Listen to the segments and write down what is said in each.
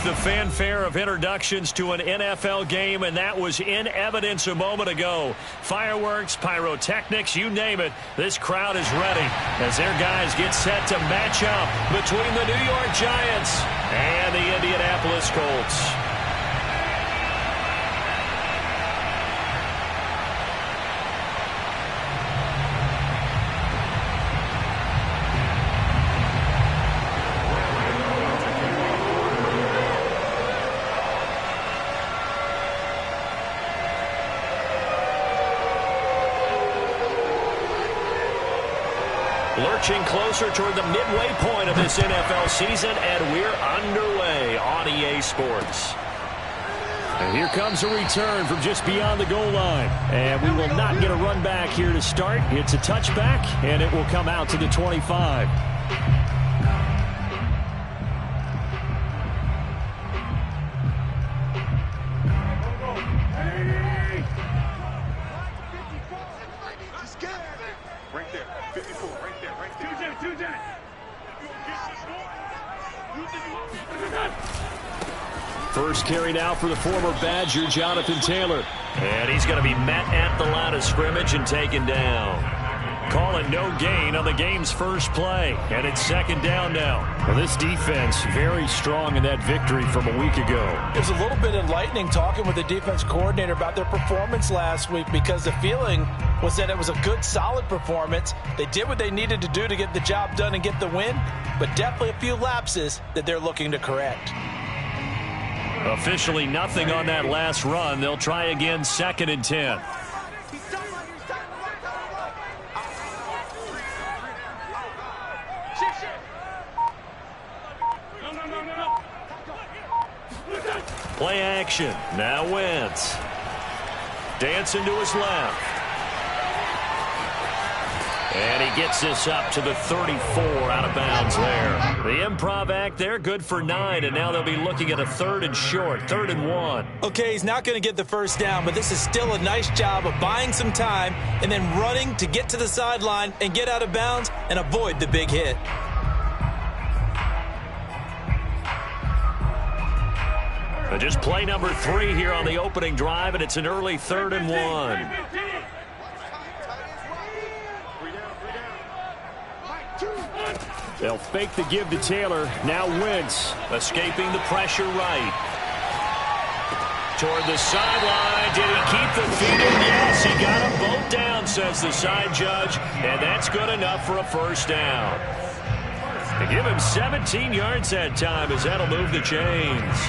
the fanfare of introductions to an NFL game, and that was in evidence a moment ago. Fireworks, pyrotechnics, you name it. This crowd is ready as their guys get set to match up between the New York Giants and the Indianapolis Colts. Lurching closer toward the midway point of this NFL season, and we're underway on EA Sports. And here comes a return from just beyond the goal line. And we will not get a run back here to start. It's a touchback, and it will come out to the 25. First carry now for the former Badger, Jonathan Taylor. And he's going to be met at the line of scrimmage and taken down. Calling no gain on the game's first play. And it's second down now. Well, this defense very strong in that victory from a week ago. It was a little bit enlightening talking with the defense coordinator about their performance last week, because the feeling was that it was a good, solid performance. They did what they needed to do to get the job done and get the win, but definitely a few lapses that they're looking to correct. Officially nothing on that last run. They'll try again, 2nd and 10. Play action. Now Wentz. Dancing to his left. And he gets this up to the 34, out of bounds there. The improv act there, good for 9, and now they'll be looking at a 3rd and short, 3rd and 1. Okay, he's not going to get the first down, but this is still a nice job of buying some time and then running to get to the sideline and get out of bounds and avoid the big hit. But just play number 3 here on the opening drive, and it's an early 3rd and 1. They'll fake the give to Taylor. Now Wentz escaping the pressure right. Toward the sideline. Did he keep the feet in? Yes, he got them both down, says the side judge. And that's good enough for a first down. They give him 17 yards that time, as that'll move the chains.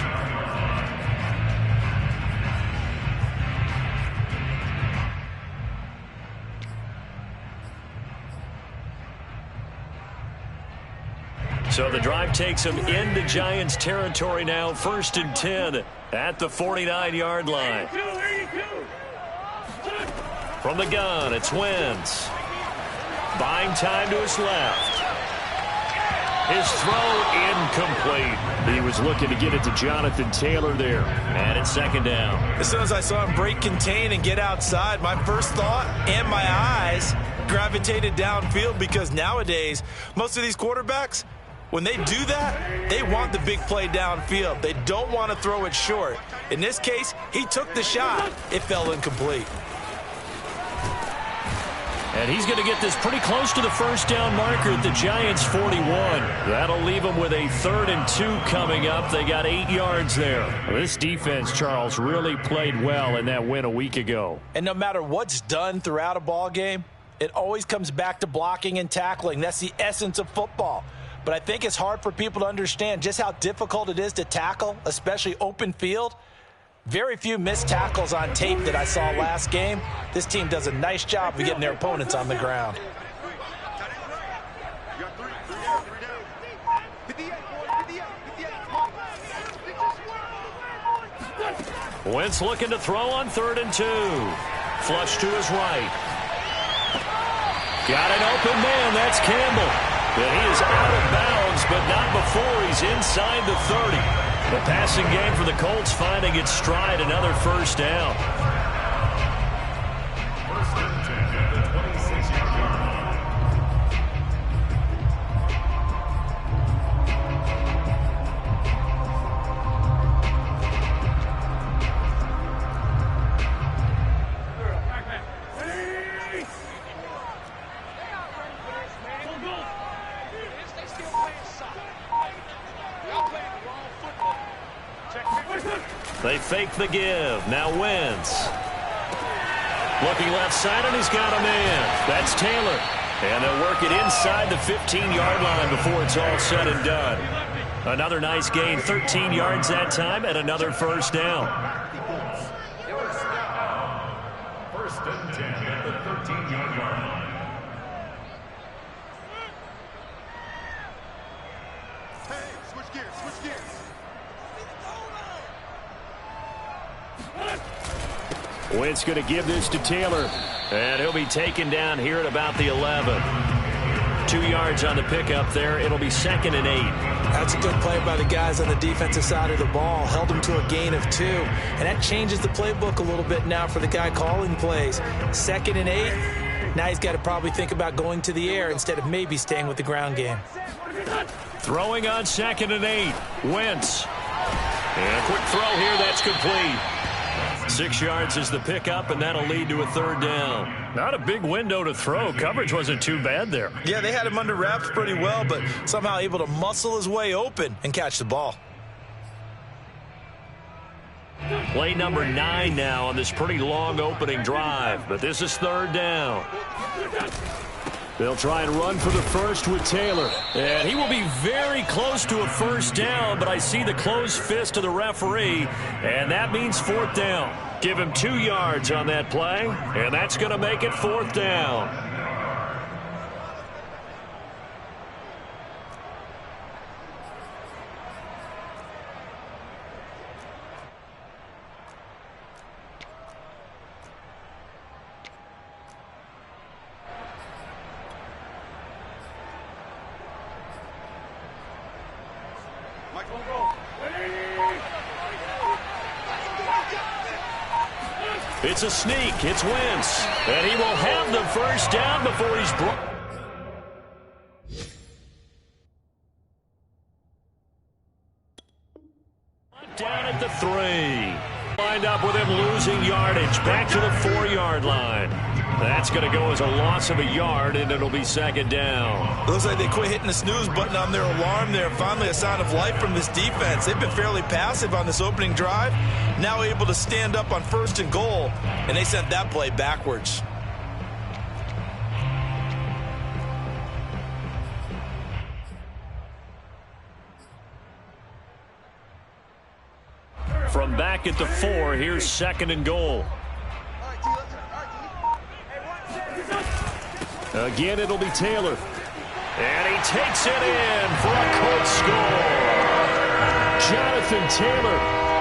So the drive takes them into Giants territory now. 1st and 10 at the 49-yard line. From the gun, it's Wentz. Buying time to his left. His throw incomplete. He was looking to get it to Jonathan Taylor there. And it's 2nd down. As soon as I saw him break contain and get outside, my first thought and my eyes gravitated downfield, because nowadays, most of these quarterbacks, when they do that, they want the big play downfield. They don't want to throw it short. In this case, he took the shot. It fell incomplete. And he's going to get this pretty close to the first down marker at the Giants' 41. That'll leave them with a 3rd and 2 coming up. They got 8 yards there. This defense, Charles, really played well in that win a week ago. And no matter what's done throughout a ball game, it always comes back to blocking and tackling. That's the essence of football. But I think it's hard for people to understand just how difficult it is to tackle, especially open field. Very few missed tackles on tape that I saw last game. This team does a nice job of getting their opponents on the ground. Wentz looking to throw on 3rd and 2. Flush to his right. Got an open man. That's Campbell. And he is out of bounds, but not before he's inside the 30. The passing game for the Colts finding its stride, another first down. They fake the give. Now Wentz. Looking left side, and he's got a man. That's Taylor. And they'll work it inside the 15-yard line before it's all said and done. Another nice gain, 13 yards that time, and another first down. First and 10 at the 13-yard line. Wentz going to give this to Taylor, and he'll be taken down here at about the 11. 2 yards on the pickup there. It'll be 2nd and 8. That's a good play by the guys on the defensive side of the ball. Held them to a gain of 2, and that changes the playbook a little bit now for the guy calling plays. 2nd and 8. Now he's got to probably think about going to the air instead of maybe staying with the ground game. Throwing on 2nd and 8. Wentz. And a quick throw here. That's complete. 6 yards is the pickup, and that'll lead to a 3rd down. Not a big window to throw. Coverage wasn't too bad there. Yeah, they had him under wraps pretty well, but somehow able to muscle his way open and catch the ball. Play number 9 now on this pretty long opening drive, but this is 3rd down. They'll try and run for the first with Taylor. And he will be very close to a first down, but I see the closed fist of the referee, and that means 4th down. Give him 2 yards on that play, and that's going to make it 4th down. It's a sneak. It's Wentz. And he will have the first down before he's brought down at the 3. Lined up with him losing yardage. Back to the 4-yard line. That's going to go as a loss of a yard, and it'll be 2nd down. Looks like they quit hitting the snooze button on their alarm there. Finally a sign of life from this defense. They've been fairly passive on this opening drive. Now able to stand up on 1st and goal, and they sent that play backwards. From back at the 4, here's 2nd and goal. Again, it'll be Taylor. And he takes it in for a Colts score. Jonathan Taylor,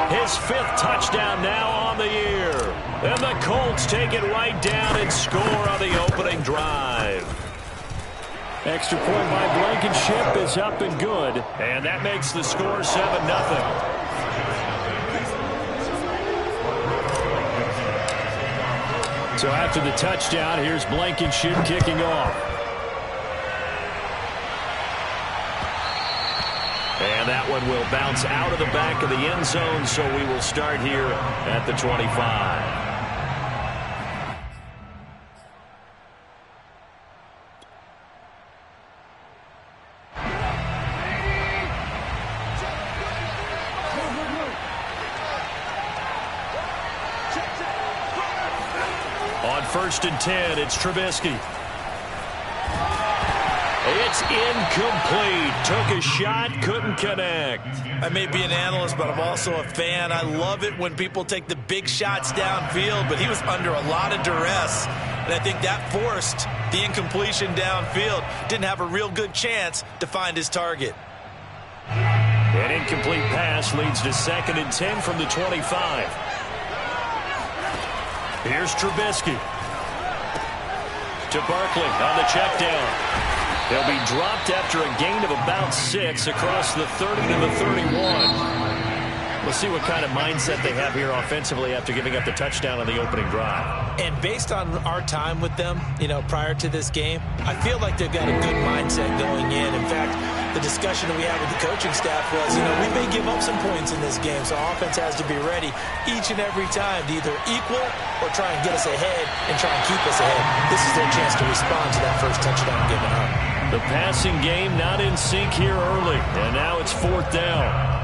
his 5th touchdown now on the year. And the Colts take it right down and score on the opening drive. Extra point by Blankenship is up and good. And that makes the score 7-0. So after the touchdown, here's Blankenship kicking off. And that one will bounce out of the back of the end zone, so we will start here at the 25. On 1st and 10, it's Trubisky. It's incomplete. Took a shot, couldn't connect. I may be an analyst, but I'm also a fan. I love it when people take the big shots downfield, but he was under a lot of duress, and I think that forced the incompletion downfield. Didn't have a real good chance to find his target. An incomplete pass leads to 2nd and 10 from the 25. Here's Trubisky. To Barkley on the check down. They'll be dropped after a gain of about 6 across the 30 to the 31. We'll see what kind of mindset they have here offensively after giving up the touchdown on the opening drive. And based on our time with them, prior to this game, I feel like they've got a good mindset going in. In fact, the discussion that we had with the coaching staff was, we may give up some points in this game, so offense has to be ready each and every time to either equal or try and get us ahead and try and keep us ahead. This is their chance to respond to that first touchdown given up. The passing game not in sync here early, and now it's 4th down.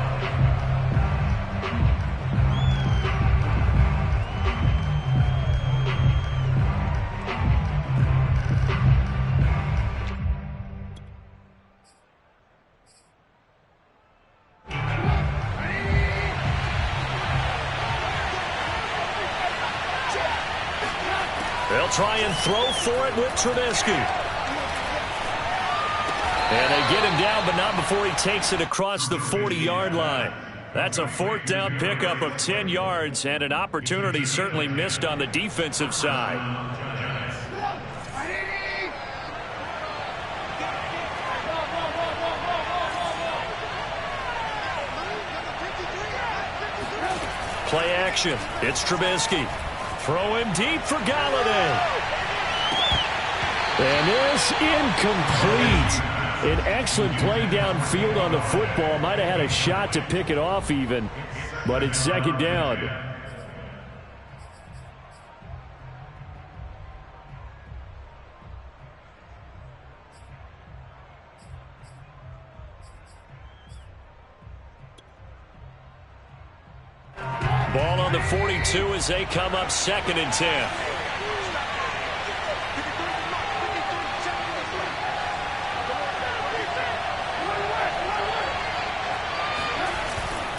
try and throw for it with Trubisky. And they get him down, but not before he takes it across the 40-yard line. That's a fourth down pickup of 10 yards and an opportunity certainly missed on the defensive side. Play action. It's Trubisky. Throw him deep for Galladay. And this incomplete. An excellent play downfield on the football. Might have had a shot to pick it off even, but it's second down. Ball on the 42 as they come up 2nd and 10.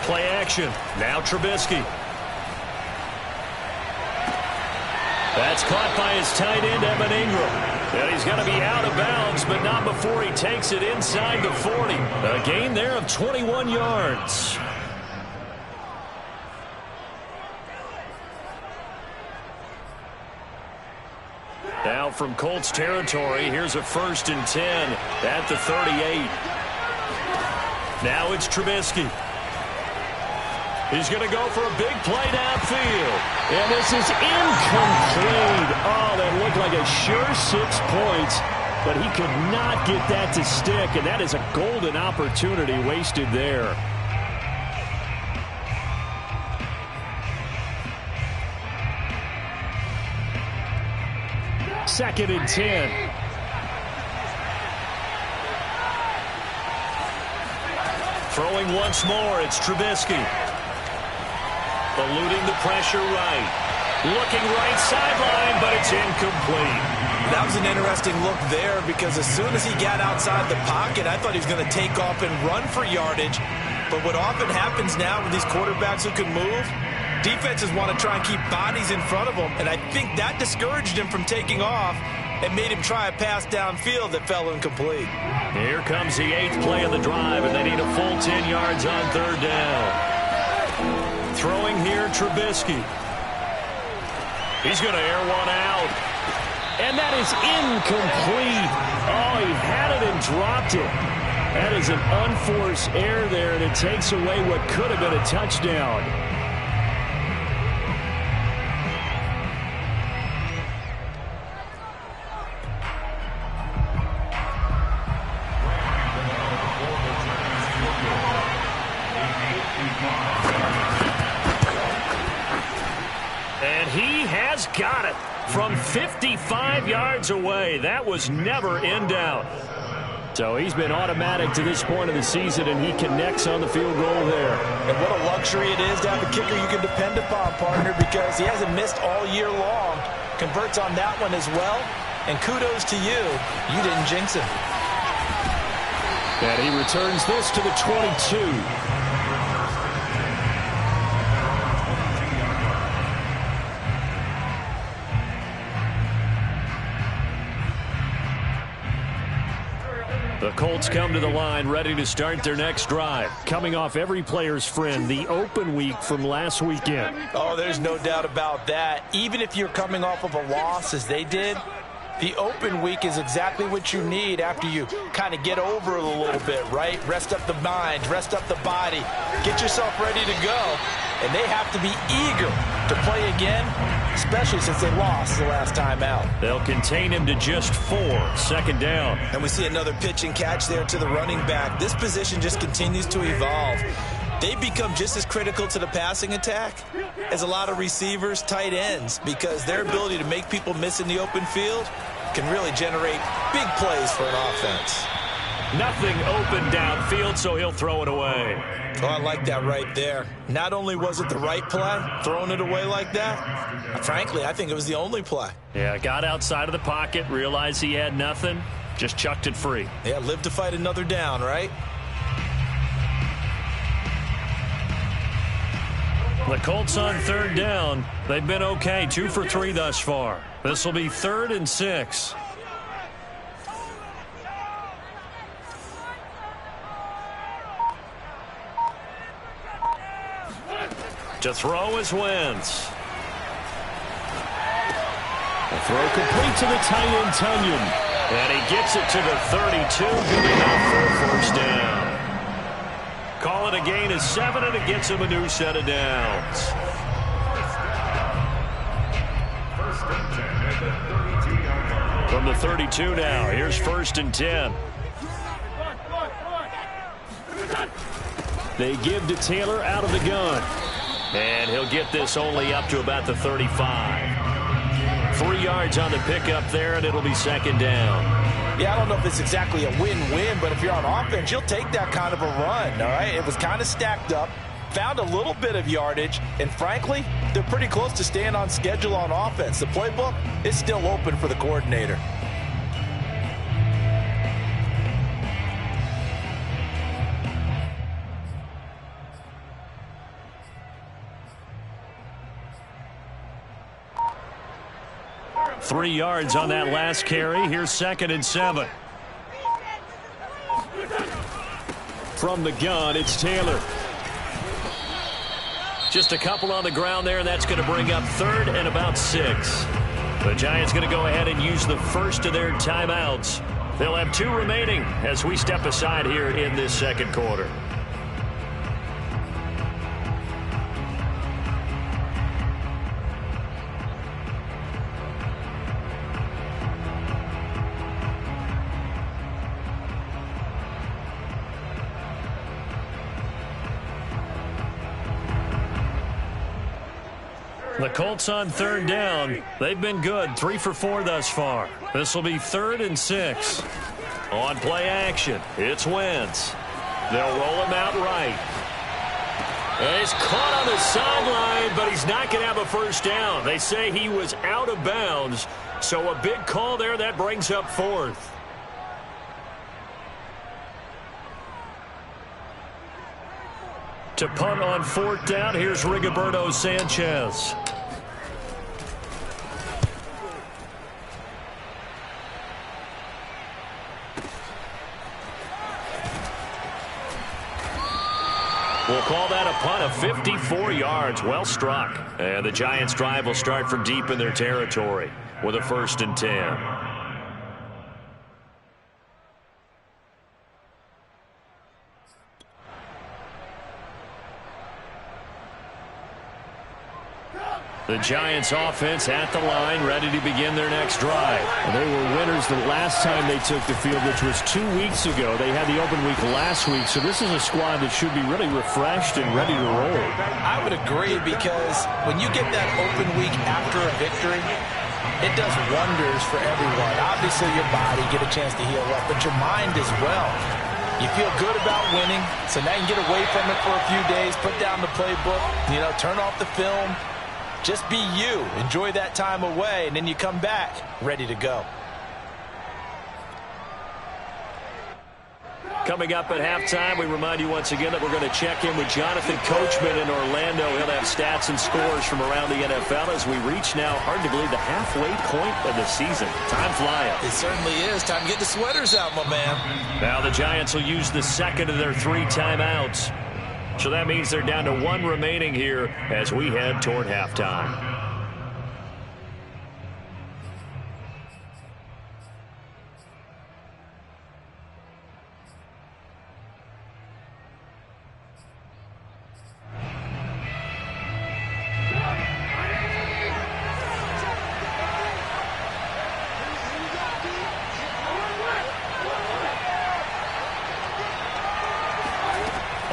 Play action. Now Trubisky. That's caught by his tight end, Evan Ingram. And he's going to be out of bounds, but not before he takes it inside the 40. A gain there of 21 yards. Now from Colts territory, here's a 1st and 10 at the 38. Now it's Trubisky. He's going to go for a big play downfield. And this is incomplete. Oh, that looked like a sure 6 points, but he could not get that to stick, and that is a golden opportunity wasted there. Second and 10. Throwing once more, it's Trubisky. Eluding the pressure right. Looking right sideline, but it's incomplete. That was an interesting look there because as soon as he got outside the pocket, I thought he was going to take off and run for yardage. But what often happens now with these quarterbacks who can move, defenses want to try and keep bodies in front of them. And I think that discouraged him from taking off and made him try a pass downfield that fell incomplete. Here comes the 8th play of the drive, and they need a full 10 yards on 3rd down. Throwing here, Trubisky. He's going to air one out. And that is incomplete. Oh, he had it and dropped it. That is an unforced error there, and it takes away what could have been a touchdown. And he has got it from 55 yards away. That was never in doubt. So he's been automatic to this point of the season, and he connects on the field goal there. And what a luxury it is to have a kicker you can depend upon, partner, because he hasn't missed all year long. Converts on that one as well. And kudos to you. You didn't jinx him. And he returns this to the 22. The Colts come to the line ready to start their next drive. Coming off every player's friend, the open week from last weekend. Oh, there's no doubt about that. Even if you're coming off of a loss as they did, the open week is exactly what you need after you kind of get over it a little bit, right? Rest up the mind, rest up the body, get yourself ready to go. And they have to be eager to play again, especially since they lost the last time out. They'll contain him to just 4. 2nd down. And we see another pitch and catch there to the running back. This position just continues to evolve. They've become just as critical to the passing attack as a lot of receivers, tight ends, because their ability to make people miss in the open field can really generate big plays for an offense. Nothing open downfield, so he'll throw it away. Oh, I like that right there. Not only was it the right play, throwing it away like that, frankly, I think it was the only play. Yeah, got outside of the pocket, realized he had nothing, just chucked it free. Yeah, live to fight another down, right? The Colts on third down. They've been okay, 2 for 3 thus far. This will be 3rd and 6. To throw is Wentz. The throw complete to the tight end, Tunyon. And he gets it to the 32. Good enough for a first down. Call it a gain of 7, and it gets him a new set of downs. First and 10 at the 32-yard line. From the 32 now, here's 1st and 10. They give to Taylor out of the gun. And he'll get this only up to about the 35. 3 yards on the pickup there, and it'll be 2nd down. Yeah, I don't know if it's exactly a win-win, but if you're on offense, you'll take that kind of a run, all right? It was kind of stacked up, found a little bit of yardage, and frankly, they're pretty close to staying on schedule on offense. The playbook is still open for the coordinator. Three yards on that last carry. Here's 2nd and 7. From the gun, it's Taylor. Just a couple on the ground there, and that's going to bring up 3rd and about 6. The Giants going to go ahead and use the first of their timeouts. They'll have 2 remaining as we step aside here in this 2nd quarter. The Colts on 3rd down. They've been good, 3 for 4 thus far. This will be 3rd and 6. On play action, it's Wentz. They'll roll him out right. And he's caught on the sideline, but he's not going to have a first down. They say he was out of bounds, so a big call there that brings up 4th. To punt on 4th down, here's Rigoberto Sanchez. We'll call that a punt of 54 yards. Well struck. And the Giants' drive will start from deep in their territory with a 1st and 10. The Giants offense at the line, ready to begin their next drive. And they were winners the last time they took the field, which was 2 weeks ago. They had the open week last week, so this is a squad that should be really refreshed and ready to roll. I would agree, because when you get that open week after a victory, it does wonders for everyone. Obviously, your body get a chance to heal up, but your mind as well. You feel good about winning, so now you can get away from it for a few days, put down the playbook, turn off the film. Just be you. Enjoy that time away, and then you come back ready to go. Coming up at halftime, we remind you once again that we're going to check in with Jonathan Coachman in Orlando. He'll have stats and scores from around the NFL as we reach now, hard to believe, the halfway point of the season. Time flying. It certainly is. Time to get the sweaters out, my man. Now the Giants will use the 2nd of their 3 timeouts. So that means they're down to 1 remaining here as we head toward halftime.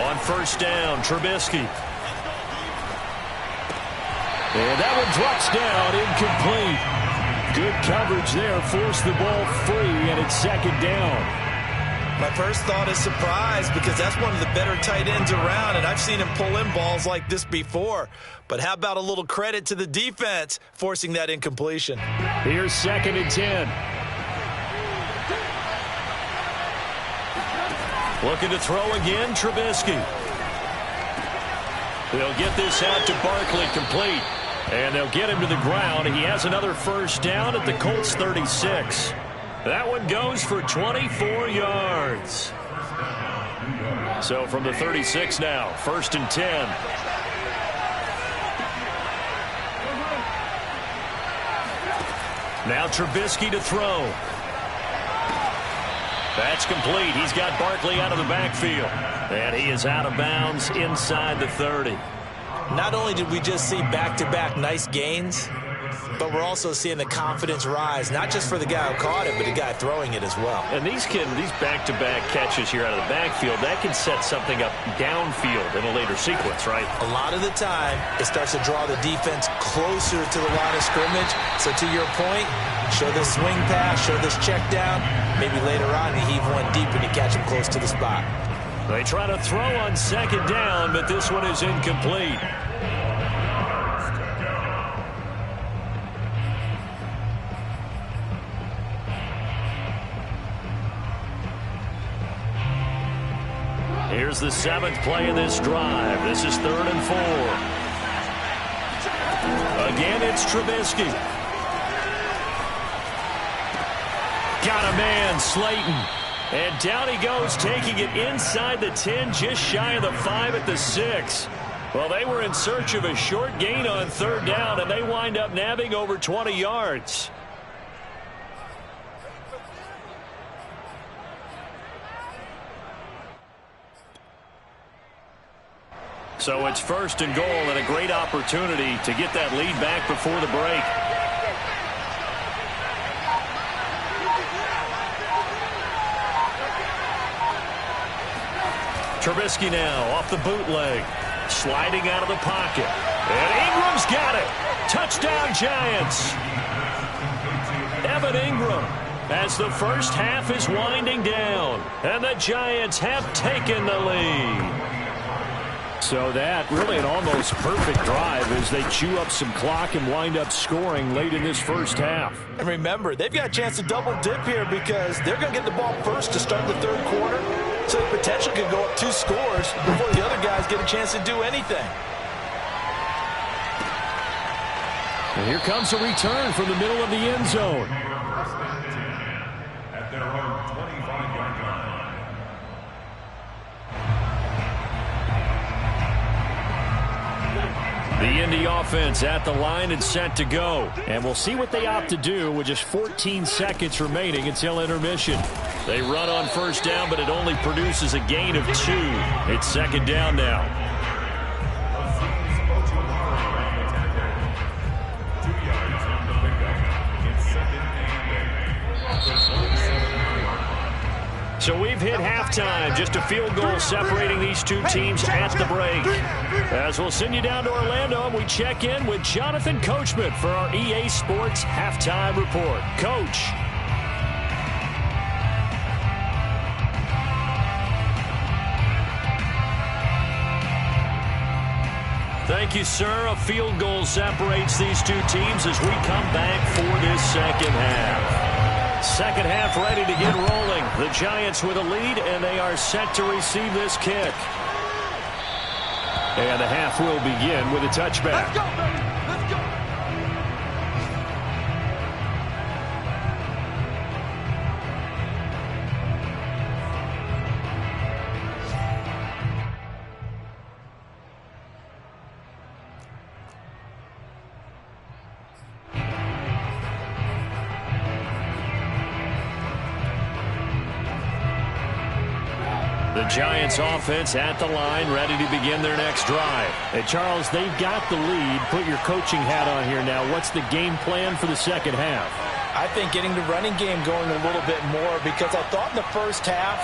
On 1st down, Trubisky. And that one drops down, incomplete. Good coverage there, forced the ball free, and it's 2nd down. My first thought is surprise, because that's one of the better tight ends around, and I've seen him pull in balls like this before. But how about a little credit to the defense forcing that incompletion? Here's 2nd and 10. Looking to throw again, Trubisky. They'll get this out to Barkley, complete. And they'll get him to the ground. He has another first down at the Colts 36. That one goes for 24 yards. So from the 36 now, 1st and 10. Now Trubisky to throw. That's complete. He's got Barkley out of the backfield. And he is out of bounds inside the 30. Not only did we just see back-to-back nice gains, but we're also seeing the confidence rise, not just for the guy who caught it, but the guy throwing it as well. And these back-to-back catches here out of the backfield, that can set something up downfield in a later sequence, right? A lot of the time, it starts to draw the defense closer to the line of scrimmage. So to your point, show this swing pass, show this check down. Maybe later on, you heave one deep and you catch him close to the spot. They try to throw on 2nd down, but this one is incomplete. Here's the 7th play of this drive. This is 3rd and 4. Again, it's Trubisky. Got a man, Slayton. And down he goes, taking it inside the 10, just shy of the 5 at the 6. Well, they were in search of a short gain on 3rd down, and they wind up nabbing over 20 yards. So it's 1st and goal, and a great opportunity to get that lead back before the break. Trubisky now off the bootleg, sliding out of the pocket. And Ingram's got it. Touchdown, Giants. Evan Ingram as the first half is winding down. And the Giants have taken the lead. So that really an almost perfect drive as they chew up some clock and wind up scoring late in this first half. And remember, they've got a chance to double dip here because they're going to get the ball first to start the 3rd quarter. So the potential could go up 2 scores before the other guys get a chance to do anything. And here comes a return from the middle of the end zone. At their own 25-yard line. The Indy offense at the line and set to go. And we'll see what they opt to do with just 14 seconds remaining until intermission. They run on 1st down, but it only produces a gain of 2. It's 2nd down now. So we've hit halftime. Just a field goal separating these two teams at the break. As we'll send you down to Orlando, and we check in with Jonathan Coachman for our EA Sports Halftime Report. Coach. Thank you, sir. A field goal separates these two teams as we come back for this second half. Second half ready to get rolling. The Giants with a lead, and they are set to receive this kick. And the half will begin with a touchback. Let's go, baby. Let's go. The Giants offense at the line, ready to begin their next drive. Hey, Charles, they've got the lead. Put your coaching hat on here now. What's the game plan for the second half? I think getting the running game going a little bit more, because I thought in the first half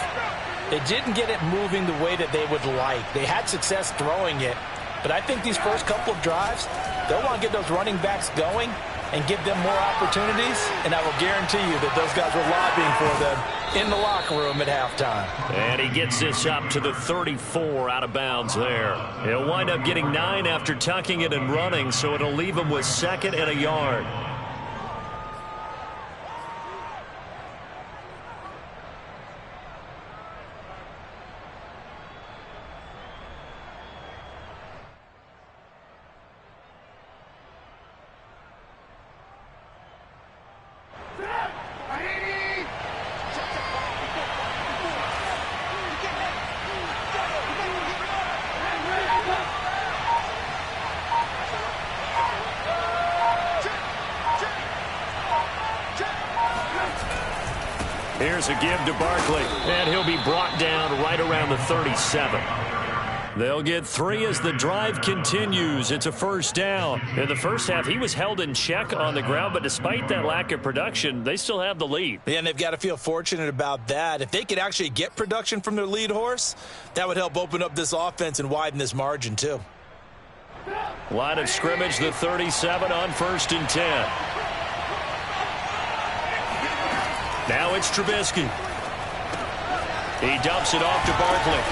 they didn't get it moving the way that they would like. They had success throwing it, but I think these first couple of drives, they'll want to get those running backs going and give them more opportunities, and I will guarantee you that those guys were lobbying for them in the locker room at halftime. And he gets this up to the 34, out of bounds there. He'll wind up getting 9 after tucking it and running, so it'll leave him with 2nd and a yard. Here's a give to Barkley, and he'll be brought down right around the 37. They'll get 3 as the drive continues. It's a first down. In the first half, he was held in check on the ground, but despite that lack of production, they still have the lead. Yeah, and they've got to feel fortunate about that. If they could actually get production from their lead horse, that would help open up this offense and widen this margin too. Line of scrimmage, the 37 on 1st and 10. Now it's Trubisky. He dumps it off to Barkley.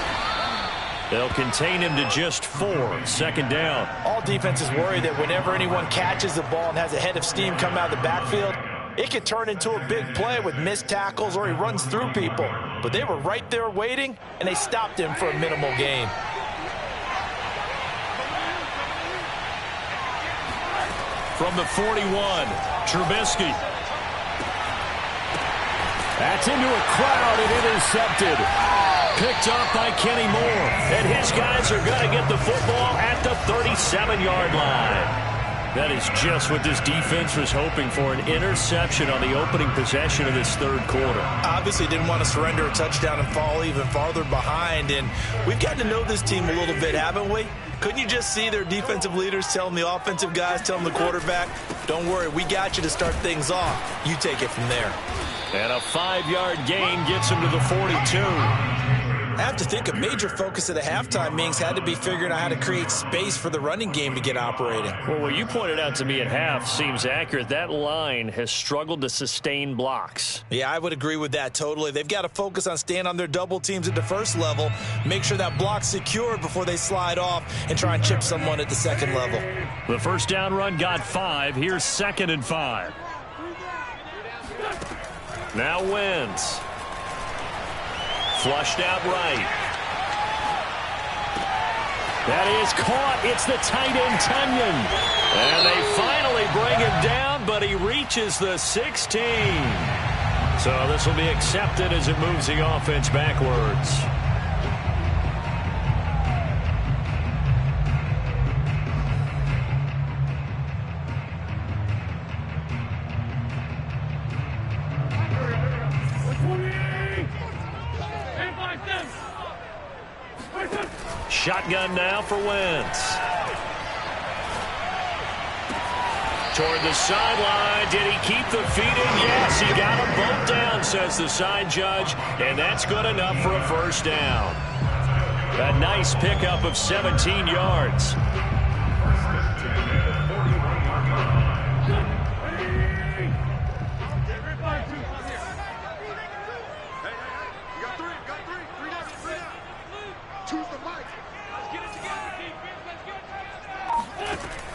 They'll contain him to just 4. Second down. All defenses worry that whenever anyone catches the ball and has a head of steam come out of the backfield, it can turn into a big play with missed tackles or he runs through people. But they were right there waiting, and they stopped him for a minimal gain. From the 41, Trubisky. That's into a crowd and intercepted. Picked off by Kenny Moore. And his guys are going to get the football at the 37-yard line. That is just what this defense was hoping for, an interception on the opening possession of this third quarter. Obviously didn't want to surrender a touchdown and fall even farther behind. And we've gotten to know this team a little bit, haven't we? Couldn't you just see their defensive leaders telling the offensive guys, telling the quarterback, don't worry, we got you to start things off. You take it from there. And a 5-yard gain gets him to the 42. I have to think a major focus of the halftime meetings had to be figuring out how to create space for the running game to get operating. Well, what you pointed out to me at half seems accurate. That line has struggled to sustain blocks. Yeah, I would agree with that totally. They've got to focus on staying on their double teams at the first level, make sure that block's secured before they slide off and try and chip someone at the second level. The first down run got 5. Here's 2nd and 5. Now Wentz. Flushed out right. That is caught. It's the tight end, Tunyon. And they finally bring him down, but he reaches the 16. So this will be accepted as it moves the offense backwards. Shotgun now for Wentz. Toward the sideline. Did he keep the feet in? Yes, he got them both down, says the side judge. And that's good enough for a first down. A nice pickup of 17 yards.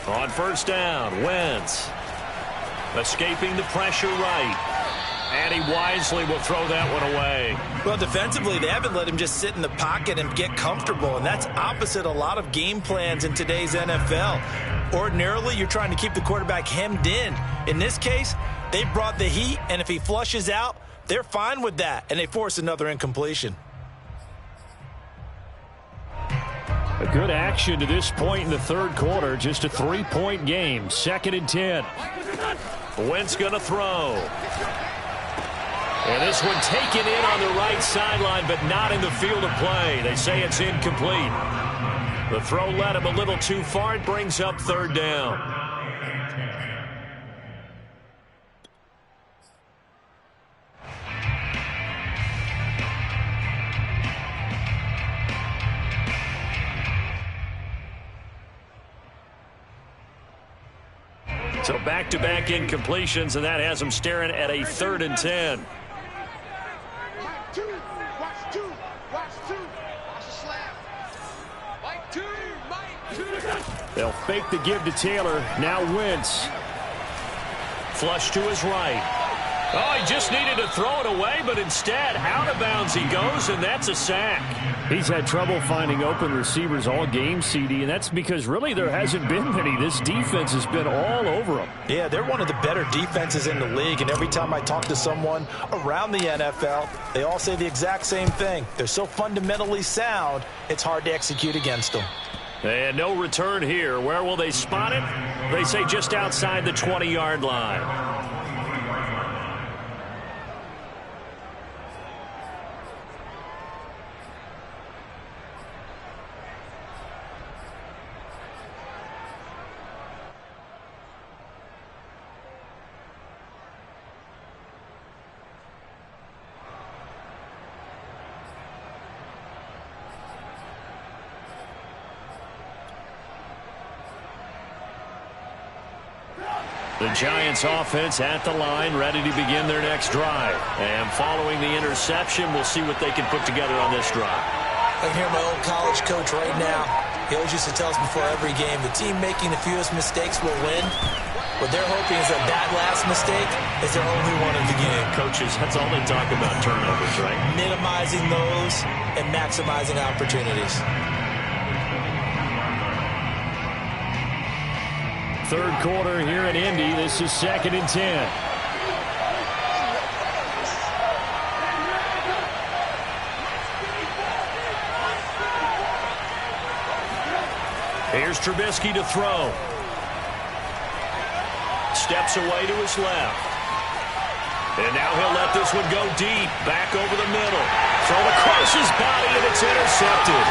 On first down, Wentz escaping the pressure right. And he wisely will throw that one away. Well, defensively, they haven't let him just sit in the pocket and get comfortable, and that's opposite a lot of game plans in today's NFL. Ordinarily, you're trying to keep the quarterback hemmed in. In this case, they brought the heat, and if he flushes out, they're fine with that, and they force another incompletion. A good action to this point in the third quarter. Just a 3-point game. 2nd and 10. Wentz going to throw. And this one taken in on the right sideline, but not in the field of play. They say it's incomplete. The throw led him a little too far. It brings up 3rd down. So back-to-back incompletions, and that has them staring at a 3rd and 10. They'll fake the give to Taylor. Now Wentz. Flush to his right. Oh, he just needed to throw it away, but instead, out of bounds he goes, and that's a sack. He's had trouble finding open receivers all game, CD, and that's because really there hasn't been many. This defense has been all over them. Yeah, they're one of the better defenses in the league, and every time I talk to someone around the NFL, they all say the exact same thing. They're so fundamentally sound, it's hard to execute against them. And no return here. Where will they spot it? They say just outside the 20-yard line. The Giants offense at the line, ready to begin their next drive. And following the interception, we'll see what they can put together on this drive. I can hear my old college coach right now. He always used to tell us before every game, the team making the fewest mistakes will win. What they're hoping is that last mistake is their only one of the game. Coaches, that's all they talk about, turnovers, right? Minimizing those and maximizing opportunities. Third quarter here in Indy. This is 2nd and 10. Here's Trubisky to throw. Steps away to his left. And now he'll let this one go deep. Back over the middle. Thrown across his body, and it's intercepted.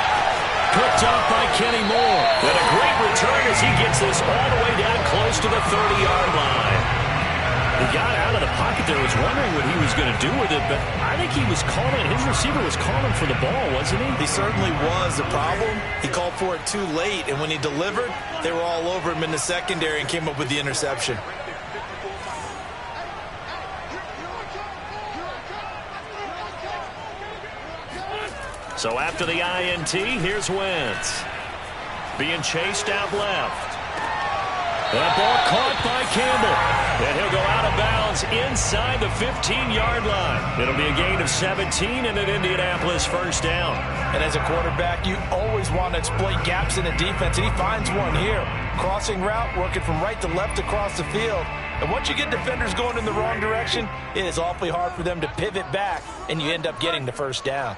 Picked up by Kenny Moore. And a great return as he gets this all the way down close to the 30-yard line. He got out of the pocket there. Was wondering what he was going to do with it, but I think he was calling. His receiver was calling for the ball, wasn't he? He certainly was. The problem, he called for it too late, and when he delivered, they were all over him in the secondary and came up with the interception. So after the INT, here's Wentz. Being chased out left. That ball caught by Campbell. And he'll go out of bounds inside the 15-yard line. It'll be a gain of 17 and an Indianapolis first down. And as a quarterback, you always want to exploit gaps in the defense, and he finds one here. Crossing route, working from right to left across the field. And once you get defenders going in the wrong direction, it is awfully hard for them to pivot back, and you end up getting the first down.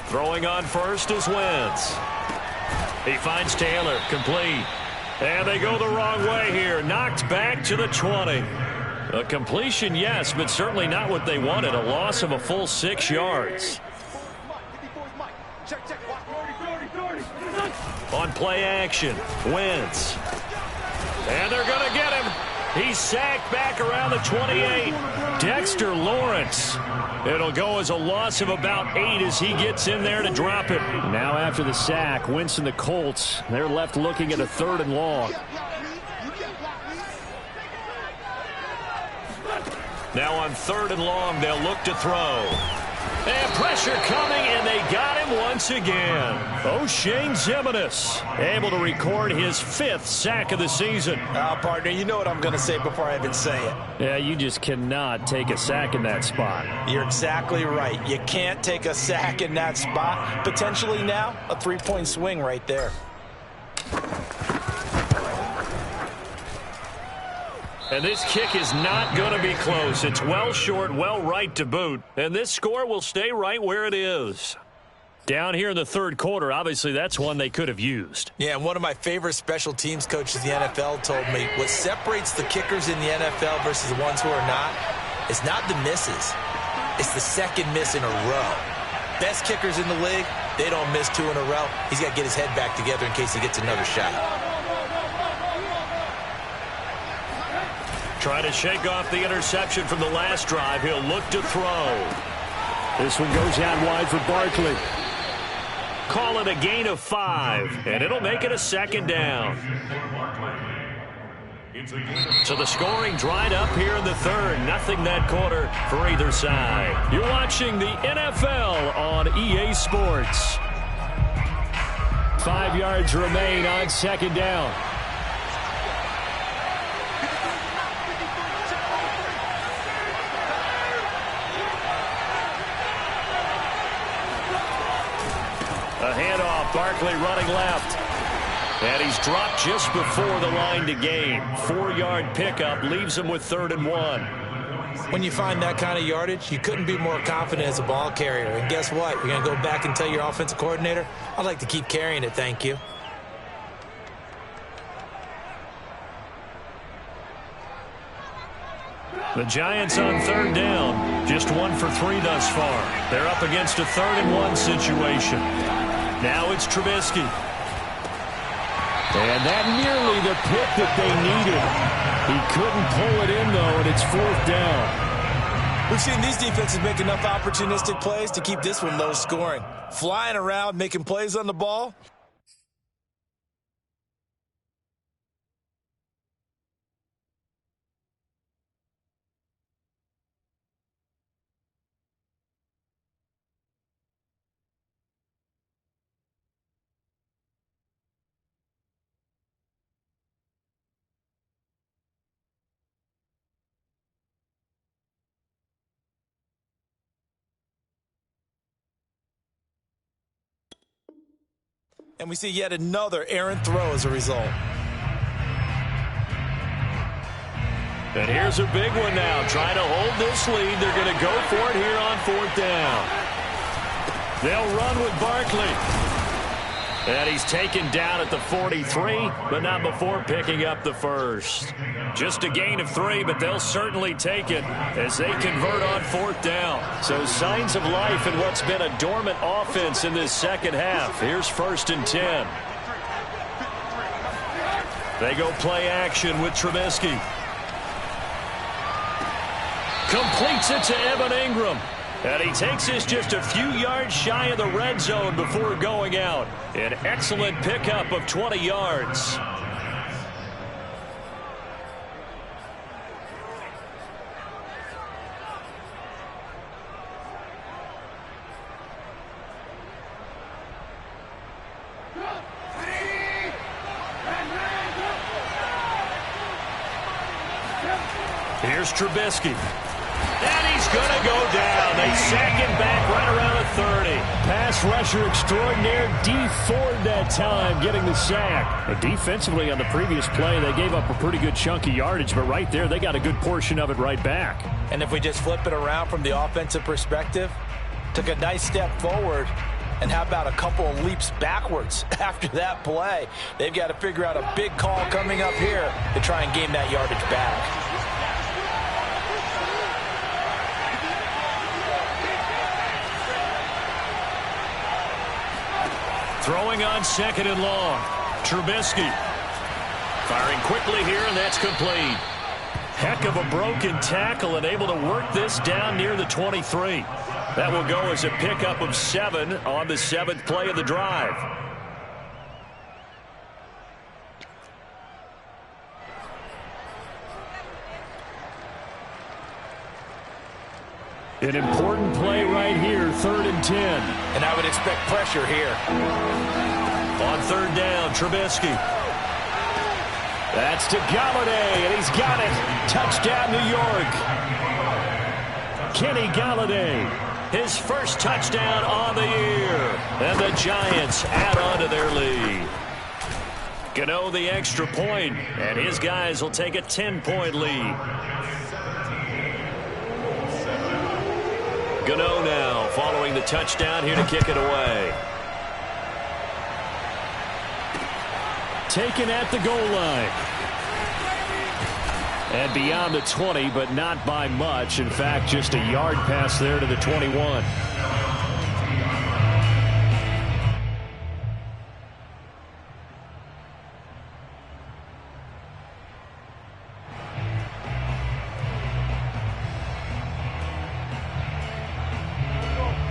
Throwing on first is Wentz. He finds Taylor, complete. And they go the wrong way here. Knocked back to the 20. A completion, yes, but certainly not what they wanted. A loss of a full 6 yards. On play action, Wentz. And they're going to get him. He's sacked back around the 28. Dexter Lawrence. It'll go as a loss of about 8 as he gets in there to drop it. Now after the sack, Wentz and the Colts, they're left looking at a 3rd and long. Now on 3rd and long, they'll look to throw. And pressure coming, and they got him once again. O'Shane Ximines able to record his 5th sack of the season. Partner, you know what I'm going to say before I even say it. Yeah, you just cannot take a sack in that spot. You're exactly right. You can't take a sack in that spot. Potentially now, a 3-point swing right there. And this kick is not going to be close. It's well short, well right to boot. And this score will stay right where it is. Down here in the 3rd quarter, obviously that's one they could have used. Yeah, and one of my favorite special teams coaches in the NFL told me what separates the kickers in the NFL versus the ones who are not the misses. It's the second miss in a row. Best kickers in the league, they don't miss 2 in a row. He's got to get his head back together in case he gets another shot. Trying to shake off the interception from the last drive. He'll look to throw. This one goes out wide for Barkley. Call it a gain of 5, and it'll make it a 2nd down. So the scoring dried up here in the 3rd. Nothing that quarter for either side. You're watching the NFL on EA Sports. 5 yards remain on 2nd down. A handoff, Barkley running left. And he's dropped just before the line to gain. 4-yard pickup leaves him with 3rd and 1. When you find that kind of yardage, you couldn't be more confident as a ball carrier. And guess what? You're going to go back and tell your offensive coordinator, I'd like to keep carrying it, thank you. The Giants on 3rd down. Just 1 for 3 thus far. They're up against a 3rd and 1 situation. Now it's Trubisky. And that nearly the pick that they needed. He couldn't pull it in, though, and it's 4th down. We've seen these defenses make enough opportunistic plays to keep this one low scoring. Flying around, making plays on the ball. And we see yet another errant throw as a result. And here's a big one now. Trying to hold this lead. They're going to go for it here on 4th down. They'll run with Barkley. And he's taken down at the 43, but not before picking up the first. Just a gain of 3, but they'll certainly take it as they convert on 4th down. So signs of life in what's been a dormant offense in this second half. Here's 1st and 10. They go play action with Trubisky. Completes it to Evan Ingram. And he takes this just a few yards shy of the red zone before going out. An excellent pickup of 20 yards. Here's Trubisky. And he's going to go down. They sack him back right around the 30. Pass rusher extraordinaire, D Ford that time, getting the sack. And defensively on the previous play, they gave up a pretty good chunk of yardage, but right there, they got a good portion of it right back. And if we just flip it around from the offensive perspective, took a nice step forward, and how about a couple of leaps backwards after that play? They've got to figure out a big call coming up here to try and gain that yardage back. Throwing on 2nd and long. Trubisky firing quickly here, and that's complete. Heck of a broken tackle and able to work this down near the 23. That will go as a pickup of 7 on the 7th play of the drive. An important play right here, 3rd and 10. And I would expect pressure here. On 3rd down, Trubisky. That's to Galladay, and he's got it. Touchdown, New York. Kenny Galladay. His first touchdown on the year. And the Giants add on to their lead. Gano the extra point, and his guys will take a 10-point lead. Gano now following the touchdown here to kick it away. Taken at the goal line. And beyond the 20, but not by much. In fact, just a yard pass there to the 21.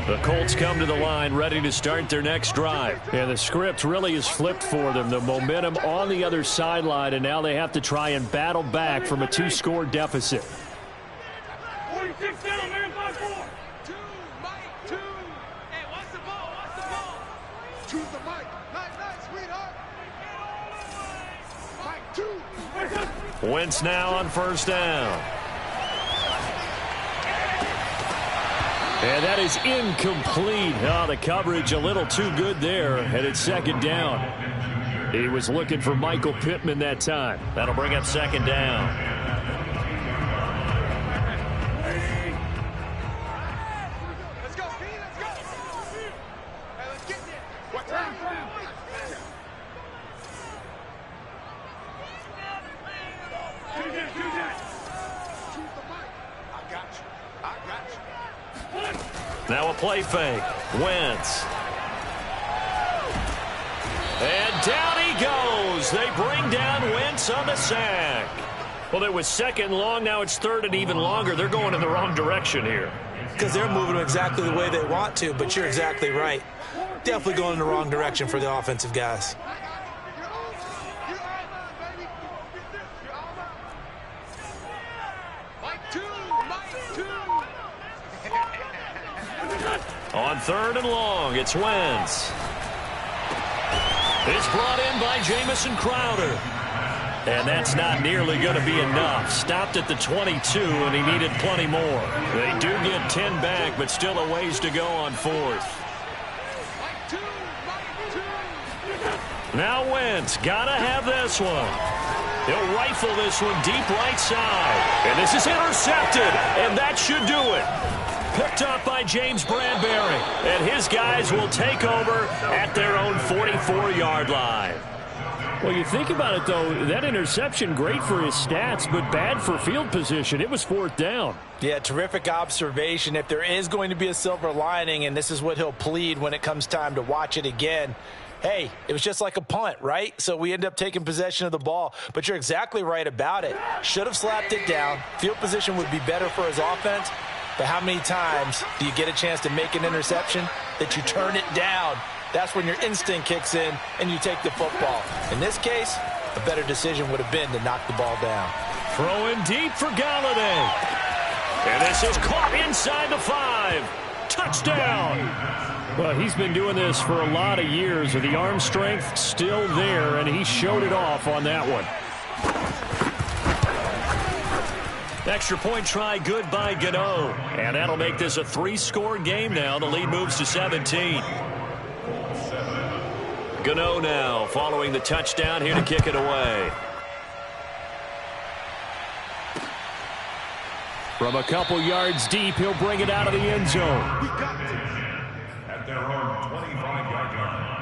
The Colts come to the line ready to start their next drive. And the script really is flipped for them. The momentum on the other sideline, and now they have to try and battle back from a 2-score deficit. 46 down, man, 5-4. 2, Mike, 2. Hey, what's the ball? What's the ball? Choose the Mike. Nice, sweetheart. Mike, 2. Wentz now on 1st down. And that is incomplete. Oh, the coverage a little too good there. And it's 2nd down. He was looking for Michael Pittman that time. That'll bring up 2nd down. Let's go, Pete. Let's go. Hey, let's get there. What time? I got you. Now a play fake. Wentz. And down he goes. They bring down Wentz on the sack. Well, it was 2nd long. Now it's 3rd and even longer. They're going in the wrong direction here. Because they're moving exactly the way they want to, but you're exactly right. Definitely going in the wrong direction for the offensive guys. On 3rd and long, it's Wentz. It's brought in by Jamison Crowder. And that's not nearly going to be enough. Stopped at the 22, and he needed plenty more. They do get 10 back, but still a ways to go on 4th. Now Wentz, gotta have this one. He'll rifle this one deep right side. And this is intercepted, and that should do it. Picked up by James Bradbury. And his guys will take over at their own 44-yard line. Well, you think about it, though, that interception, great for his stats, but bad for field position. It was 4th down. Yeah, terrific observation. If there is going to be a silver lining, and this is what he'll plead when it comes time to watch it again, hey, it was just like a punt, right? So we end up taking possession of the ball. But you're exactly right about it. Should have slapped it down. Field position would be better for his offense. But how many times do you get a chance to make an interception that you turn it down? That's when your instinct kicks in and you take the football. In this case, a better decision would have been to knock the ball down. Throwing deep for Galladay. And this is caught inside the 5. Touchdown. Well, he's been doing this for a lot of years, and the arm strength still there, and he showed it off on that one. Extra point try good by Gano. And that'll make this a 3-score game now. The lead moves to 17. Gano now following the touchdown here to kick it away. From a couple yards deep, he'll bring it out of the end zone. At their own 25-yard line.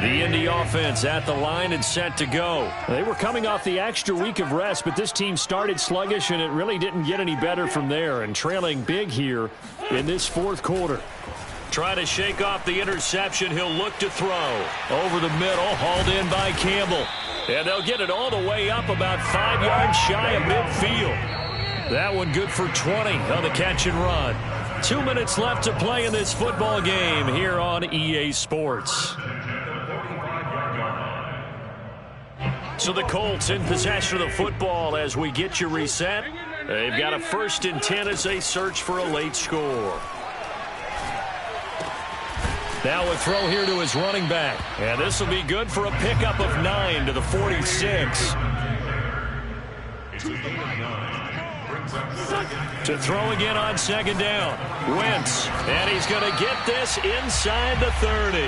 The Indy offense at the line and set to go. They were coming off the extra week of rest, but this team started sluggish, and it really didn't get any better from there, and trailing big here in this 4th quarter. Trying to shake off the interception. He'll look to throw. Over the middle, hauled in by Campbell. And they'll get it all the way up about 5 yards shy of midfield. That one good for 20 on the catch and run. 2 minutes left to play in this football game here on EA Sports. So the Colts in possession of the football as we get you reset. They've got a 1st and 10 as they search for a late score. Now a throw here to his running back. And this will be good for a pickup of 9 to the 46. To throw again on 2nd down. Wentz. And he's going to get this inside the 30.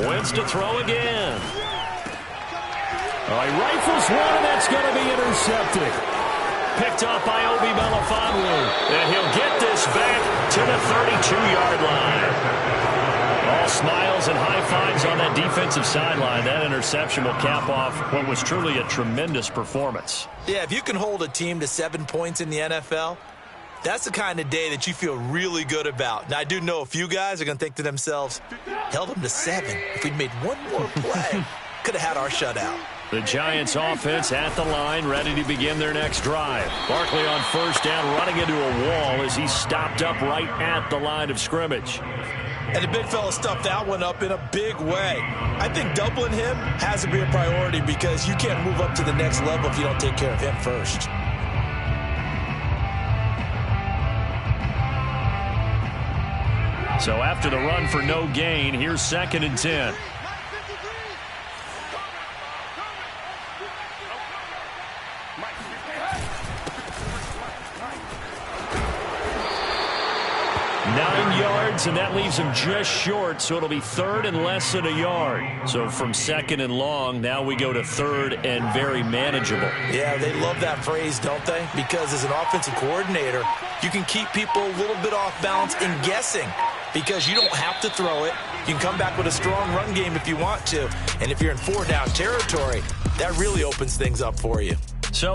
Wentz to throw again. All right, rifles one, and that's going to be intercepted. Picked up by Obi Melifonwu. And he'll get this back to the 32-yard line. All smiles and high fives on that defensive sideline. That interception will cap off what was truly a tremendous performance. Yeah, if you can hold a team to 7 points in the NFL, that's the kind of day that you feel really good about. Now, I do know a few guys are going to think to themselves, held them to 7. If we'd made one more play, could have had our shutout. The Giants offense at the line, ready to begin their next drive. Barkley on 1st down, running into a wall as he's stopped up right at the line of scrimmage. And the big fella stuffed that one up in a big way. I think doubling him has to be a priority because you can't move up to the next level if you don't take care of him first. So after the run for no gain, here's 2nd and 10. And that leaves him just short, so it'll be 3rd and less than a yard. So from 2nd and long, now we go to 3rd and very manageable. Yeah, they love that phrase, don't they? Because as an offensive coordinator, you can keep people a little bit off balance and guessing because you don't have to throw it. You can come back with a strong run game if you want to. And if you're in 4-down territory, that really opens things up for you. So